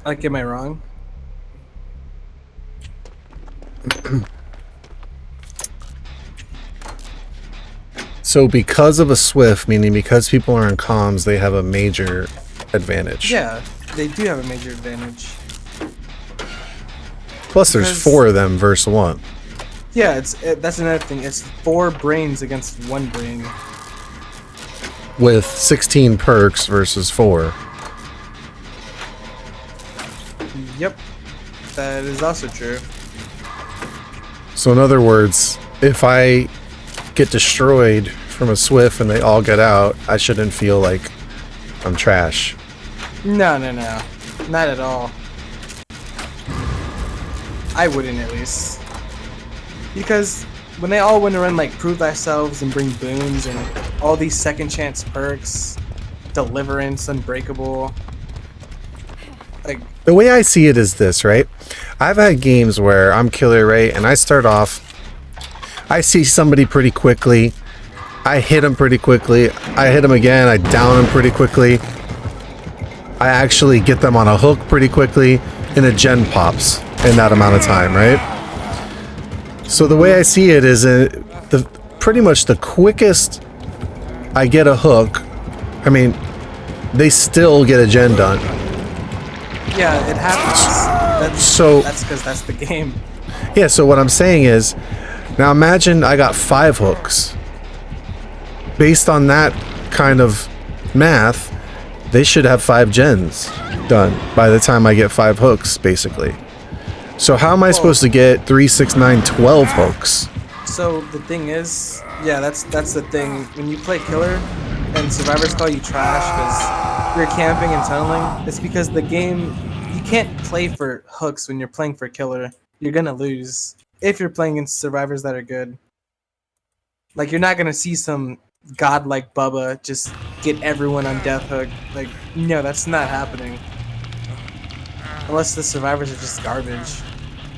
Like, am I wrong? So because of a Swift, meaning because people are in comms, they have a major advantage. Yeah, they do have a major advantage. Plus there's 4 of them versus 1. Yeah, that's another thing. It's 4 brains against 1 brain. With 16 perks versus 4. Yep, that is also true. So in other words, if I get destroyed from a Swift and they all get out, I shouldn't feel like I'm trash. No, not at all. I wouldn't, at least, because when they all want to run like prove thyself and bring boons and all these second chance perks, deliverance, unbreakable. Like, the way I see it is this, right? I've had games where I'm killer, right? And I start off, I see somebody pretty quickly. I hit them pretty quickly. I hit them again. I down them pretty quickly. I actually get them on a hook pretty quickly, and a gen pops in that amount of time, right? So the way I see it is pretty much the quickest I get a hook, I mean, they still get a gen done. yeah, it happens. That's because that's the game. Yeah, so what I'm saying is, now imagine I got 5 hooks. Based on that kind of math, they should have 5 gens done by the time I get 5 hooks, basically. So how am I supposed to get 3, 6, 9, 12 hooks? So the thing is, yeah, that's the thing. When you play killer and survivors call you trash because you're camping and tunneling, it's because the game, you can't play for hooks when you're playing for killer. You're gonna lose if you're playing against survivors that are good. Like, you're not gonna see some godlike Bubba just get everyone on death hook. Like, no, that's not happening. Unless the survivors are just garbage.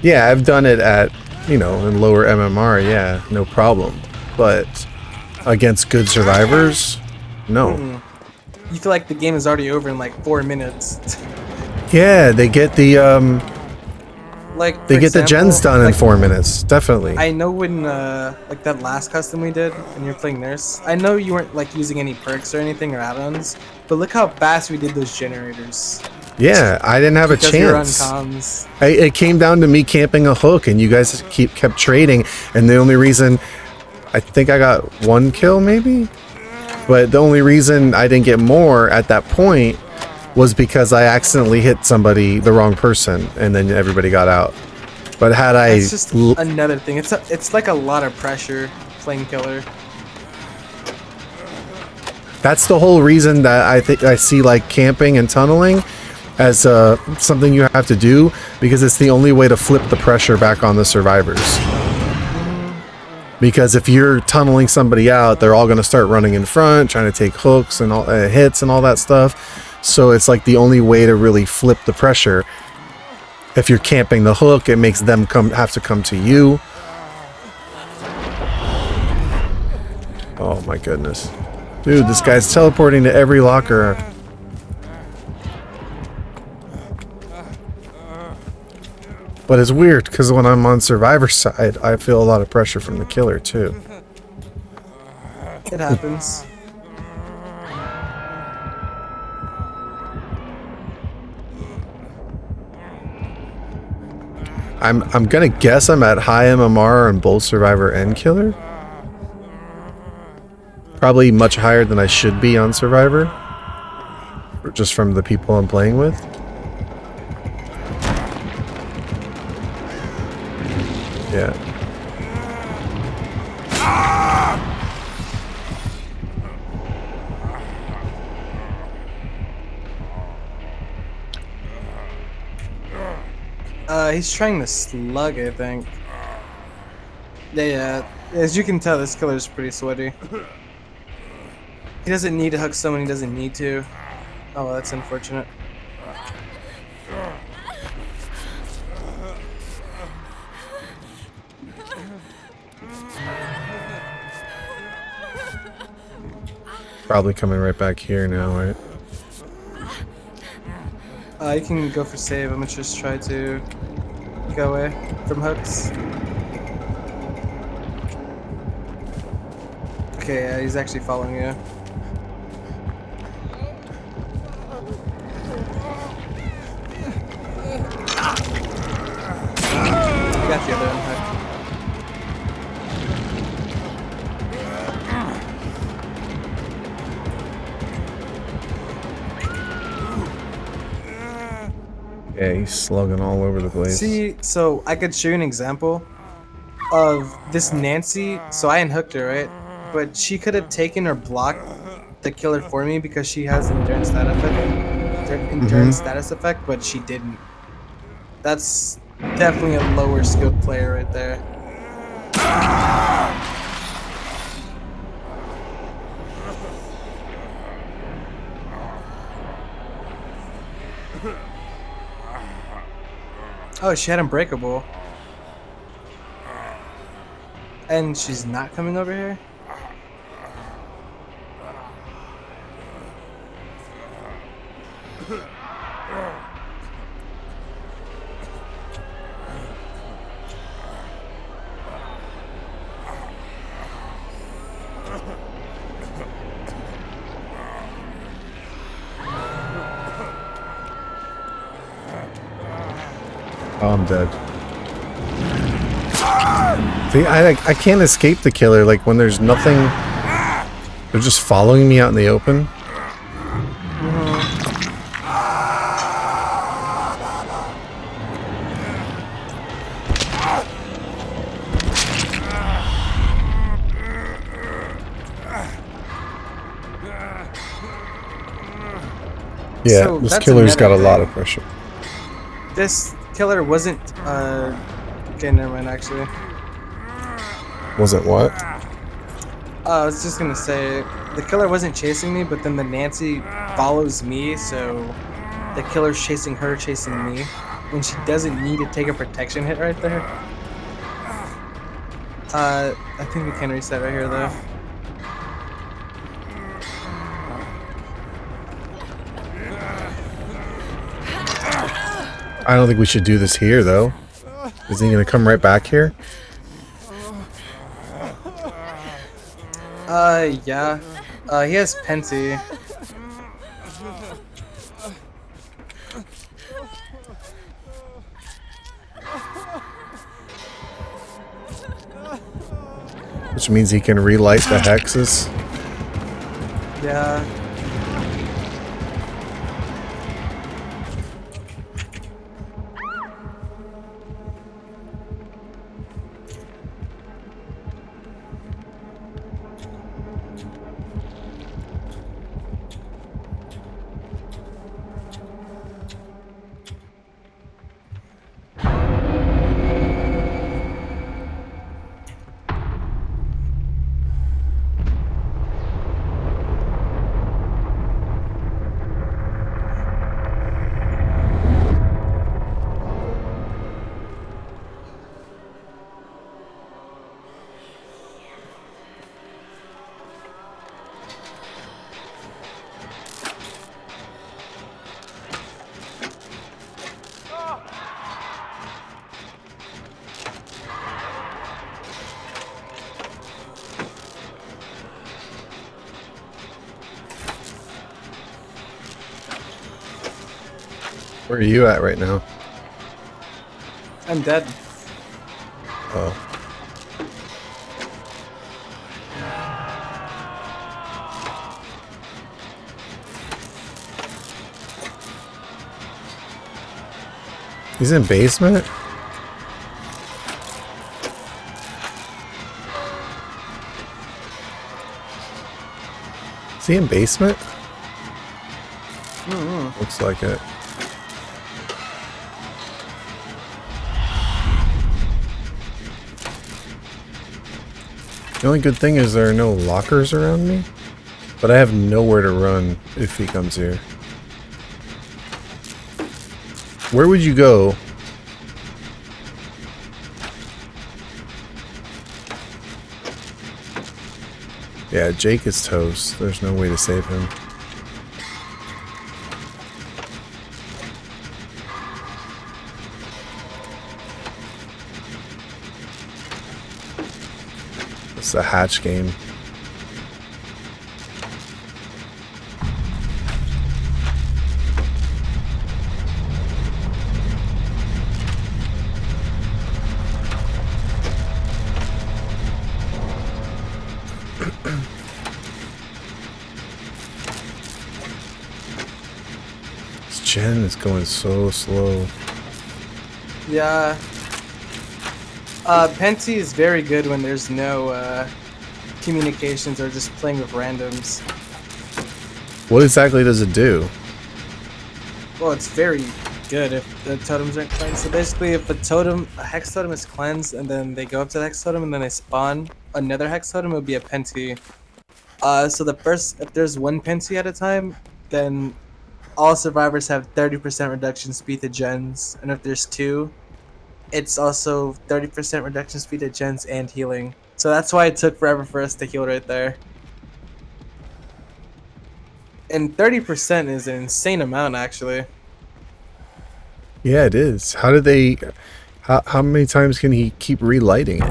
Yeah, I've done it at, you know, in lower MMR, yeah, no problem. But against good survivors, no. You feel like the game is already over in like 4 minutes. Yeah, they get the Like, they get the gens done in 4 minutes, definitely. I know when like that last custom we did when you're playing nurse, I know you weren't like using any perks or anything or add-ons, but look how fast we did those generators. Yeah, I didn't have a Because you're on chance. comms. It came down to me camping a hook, and you guys kept trading, and the only reason I think I got 1 kill maybe, but the only reason I didn't get more at that point was because I accidentally hit somebody, the wrong person, and then everybody got out. But had I... It's just another thing. It's like a lot of pressure playing killer. That's the whole reason that I think I see like camping and tunneling as something you have to do, because it's the only way to flip the pressure back on the survivors. Because if you're tunneling somebody out, they're all going to start running in front, trying to take hooks and all, hits and all that stuff. So it's like the only way to really flip the pressure. If you're camping the hook, it makes them have to come to you. Oh my goodness. Dude, this guy's teleporting to every locker. But it's weird, because when I'm on survivor side, I feel a lot of pressure from the killer too. It happens. I'm gonna guess I'm at high MMR on both survivor and killer. Probably much higher than I should be on survivor, just from the people I'm playing with. Yeah. He's trying to slug, I think. Yeah, as you can tell, this killer is pretty sweaty. He doesn't need to hook someone he doesn't need to. Oh, well, that's unfortunate. Probably coming right back here now, right? You can go for save. I'm gonna just try to go away from hooks. Okay, yeah, he's actually following you. You got the other unhook. Yeah, he's slugging all over the place. See, so I could show you an example of this Nancy. So I unhooked her, right? But she could have taken or blocked the killer for me because she has endurance status effect. Status effect, but she didn't. That's definitely a lower skilled player right there. Oh, she had Unbreakable. And she's not coming over here? Oh, I'm dead. See, I can't escape the killer, like, when there's nothing... They're just following me out in the open. Yeah, So this that's killer's got a another lot thing. of pressure. This killer wasn't, okay, never mind, actually. Wasn't what? I was just gonna say, the killer wasn't chasing me, but then the Nancy follows me, so the killer's chasing her, chasing me, when she doesn't need to take a protection hit right there. I think we can reset right here, though. I don't think we should do this here, though. Is he gonna come right back here? Yeah. He has Penti. Which means he can relight the hexes. Yeah. Where are you at right now? I'm dead. Oh. He's in basement? Is he in basement? Looks like it. The only good thing is there are no lockers around me, but I have nowhere to run if he comes here. Where would you go? Yeah, Jake is toast. There's no way to save him. It's a hatch game. This gen is going so slow. Yeah. Penti is very good when there's no communications or just playing with randoms. What exactly does it do? Well, it's very good if the totems aren't cleansed. So basically, if a hex totem is cleansed and then they go up to the hex totem and then they spawn another hex totem, it would be a Penti. So if there's one Penti at a time, then all survivors have 30% reduction speed to gens, and if there's two, it's also 30% reduction speed to gens and healing. So that's why it took forever for us to heal right there. And 30% is an insane amount, actually. Yeah, it is. How did they... How many times can he keep relighting it?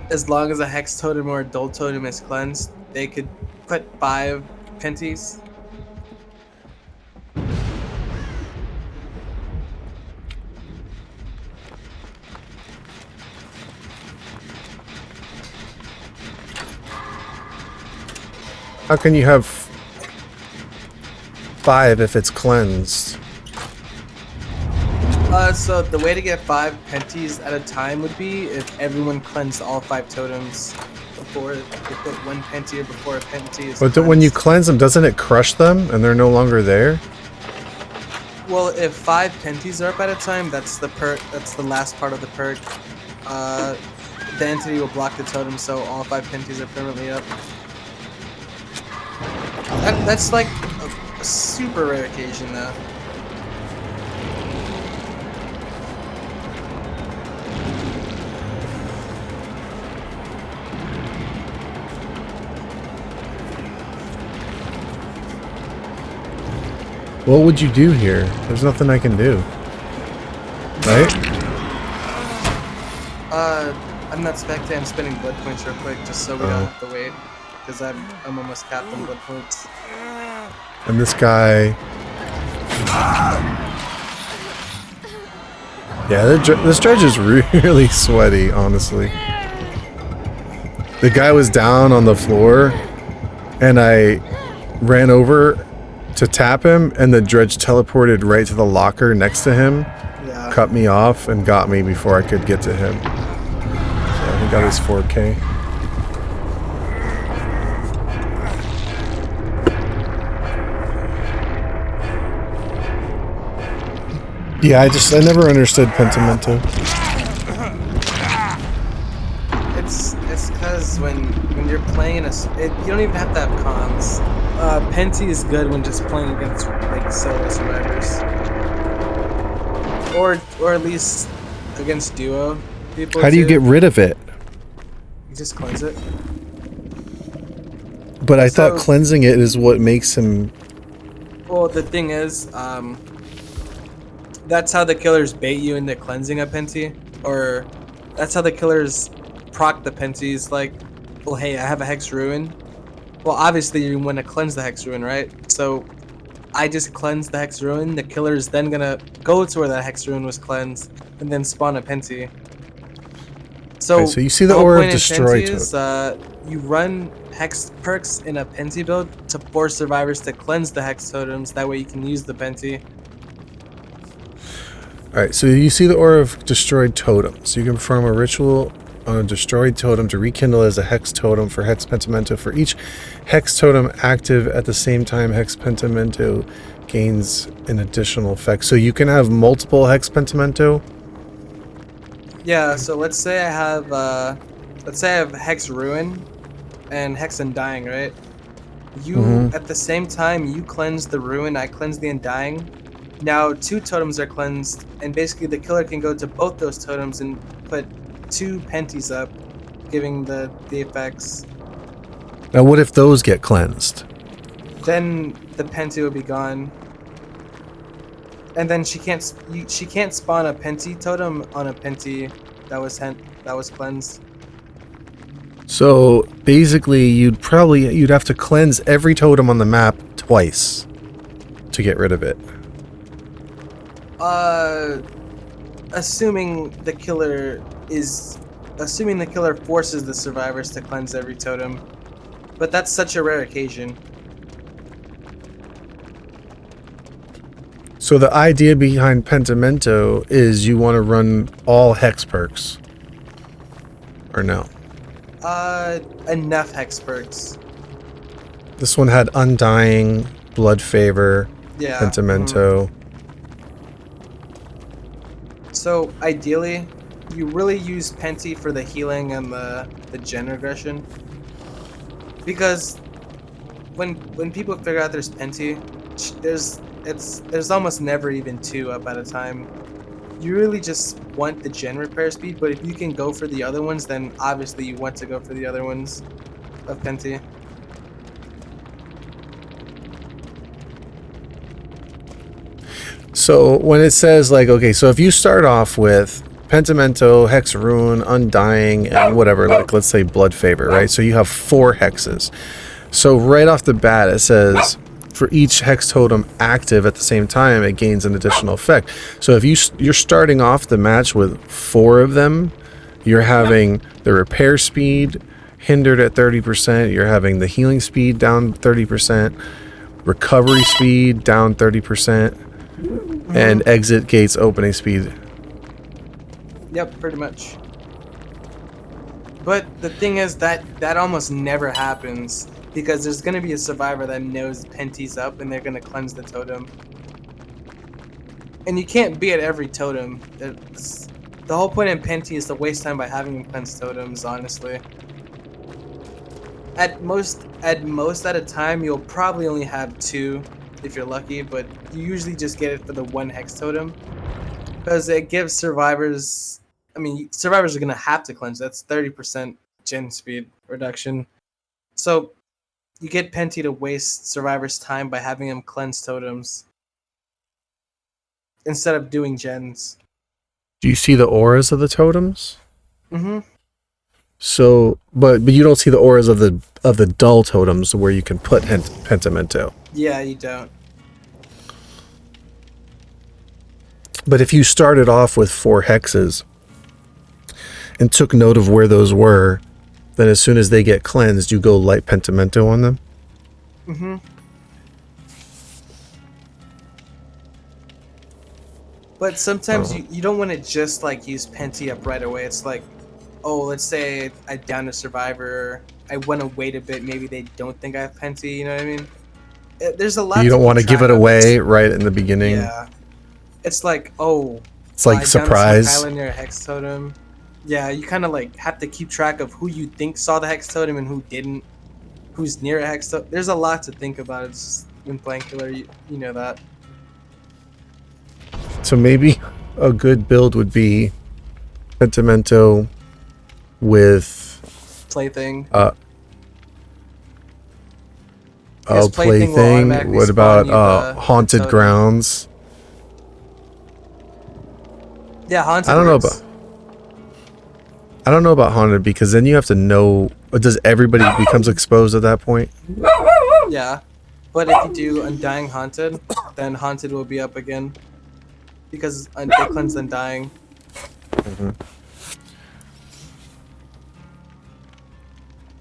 As long as a hex totem or a dull totem is cleansed, they could put 5 penties. How can you have 5 if it's cleansed? So the way to get 5 penties at a time would be if everyone cleansed all 5 totems before they put 1 penty or before a penty is But cleansed. when you cleanse them, doesn't it crush them and they're no longer there? Well, if 5 penties are up at a time, that's the perk. That's the last part of the perk. The entity will block the totem, so all 5 penties are permanently up. That's like a super rare occasion, though. What would you do here? There's nothing I can do. Right? I'm not spectating. I'm spending blood points real quick just so we don't have to wait. Because I'm almost capped on blood points. And this guy... Yeah, this dredge is really sweaty, honestly. The guy was down on the floor, and I ran over to tap him, and the dredge teleported right to the locker next to him, cut me off, and got me before I could get to him. So he got his 4K. Yeah, I never understood Pentimento. It's because when you're playing in you don't even have to have cons. Penti is good when just playing against like solo survivors, or at least against duo people. How do you get rid of it? You just cleanse it. But I thought cleansing it is what makes him... Well, the thing is, that's how the killers bait you into cleansing a Penti, or that's how the killers proc the Penties. Like, well, hey, I have a Hex Ruin. Well, obviously you want to cleanse the Hex Ruin, right? So I just cleanse the Hex Ruin. The killer's then gonna go to where that Hex Ruin was cleansed and then spawn a Penti. So, okay, so you see the aura of destroy is, you run Hex perks in a Penti build to force survivors to cleanse the Hex totems. That way you can use the Penti. Alright, so you see the aura of destroyed totems. You can perform a ritual on a destroyed totem to rekindle as a hex totem for Hex Pentimento. For each hex totem active at the same time, Hex Pentimento gains an additional effect. So you can have multiple Hex Pentimento? Yeah, so let's say I have Hex Ruin and Hex Undying, right? You at the same time you cleanse the Ruin, I cleanse the Undying. Now 2 totems are cleansed, and basically the killer can go to both those totems and put 2 penties up, giving the effects. Now what if those get cleansed? Then the Penti would be gone. And then she can't spawn a Penti totem on a Penti that was that was cleansed. So basically, you'd have to cleanse every totem on the map twice to get rid of it. Assuming the killer forces the survivors to cleanse every totem, but that's such a rare occasion. So the idea behind Pentimento is you want to run all hex perks, or no? Enough hex perks. This one had Undying, Blood Favor, Yeah. Pentimento. So ideally, you really use Penti for the healing and the gen regression, because when people figure out there's Penti, there's almost never even 2 up at a time. You really just want the gen repair speed, but if you can go for the other ones, then obviously you want to go for the other ones of Penti. So when it says like, okay, so if you start off with Pentimento, Hex Rune, Undying, and whatever, like let's say Blood Favor, right? So you have 4 hexes. So right off the bat, it says for each hex totem active at the same time, it gains an additional effect. So if you're starting off the match with 4 of them, you're having the repair speed hindered at 30%. You're having the healing speed down 30%, recovery speed down 30%. And exit gates opening speed. Yep, pretty much. But the thing is that almost never happens, because there's going to be a survivor that knows Penti's up and they're going to cleanse the totem. And you can't be at every totem. The whole point in Penti is to waste time by having him cleanse totems, honestly. At most at a time, you'll probably only have 2 if you're lucky, but you usually just get it for the 1 hex totem, because it gives survivors, survivors are going to have to cleanse. That's 30% gen speed reduction. So you get Penti to waste survivors' time by having them cleanse totems instead of doing gens. Do you see the auras of the totems? Mm-hmm. So, but you don't see the auras of the dull totems where you can put Pentimento. Yeah, you don't. But if you started off with 4 hexes and took note of where those were, then as soon as they get cleansed, you go light Pentimento on them. Mm-hmm. But sometimes you don't want to just like use Penti up right away. It's like, oh, let's say I down a survivor, I want to wait a bit, maybe they don't think I have Penti, you know what I mean? There's a lot. You don't want to give it away right in the beginning. Yeah. It's like, oh, it's like surprise. Island near a hex totem. Yeah, you kind of like have to keep track of who you think saw the hex totem and who didn't, who's near a hex totem. There's a lot to think about. It's just, when playing killer, you know that. So maybe a good build would be Pentimento with Plaything. Plaything. What about Haunted Grounds? Yeah, Haunted. I don't know about Haunted, because then you have to know. Does everybody becomes exposed at that point? Yeah, but if you do Undying Haunted, then Haunted will be up again, because they cleanse Undying. Mm-hmm.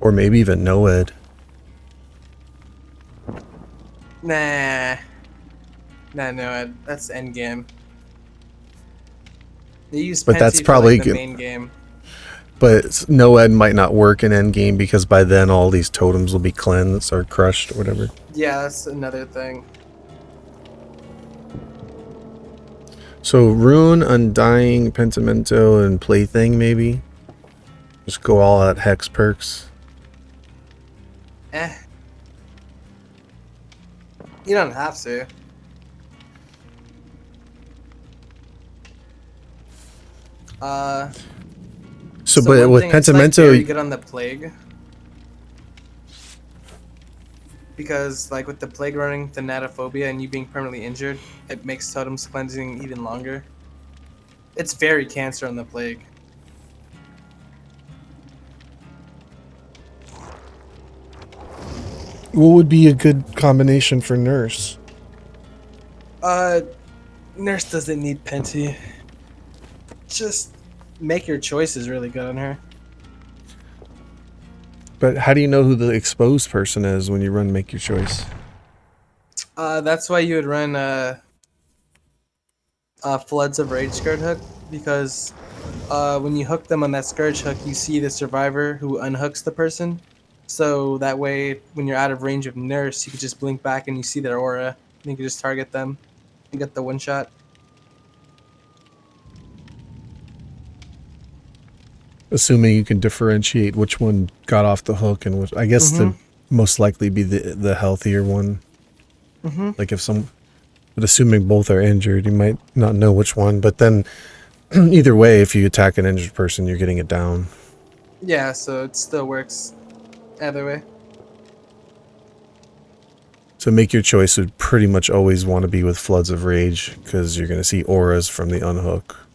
Or maybe even Noed. Nah, Noed. That's endgame. They use but Penti that's for, probably like, the main game. But Noed might not work in endgame, because by then all these totems will be cleansed or crushed or whatever. Yeah, that's another thing. So Rune, Undying, Pentimento, and Plaything maybe? Just go all out hex perks. You don't have to. So but with Pentimento, you get on the plague, because like with the plague running Thanatophobia and you being permanently injured, it makes totems cleansing even longer. It's very cancer on the plague. What would be a good combination for nurse? Nurse doesn't need Penty. Just make your choices really good on her. But how do you know who the exposed person is when you run make your choice? That's why you would run Floods of Rage Scourge Hook, because when you hook them on that Scourge Hook, you see the survivor who unhooks the person. So that way, when you're out of range of Nurse, you can just blink back and you see their aura, and you can just target them and get the one shot. Assuming you can differentiate which one got off the hook and which, I guess the most likely be the healthier one. Like if some, but assuming both are injured, you might not know which one. But then, either way, if you attack an injured person, you're getting it down. Yeah, so it still works either way. So make your choice would pretty much always want to be with Floods of Rage because you're going to see auras from the unhook.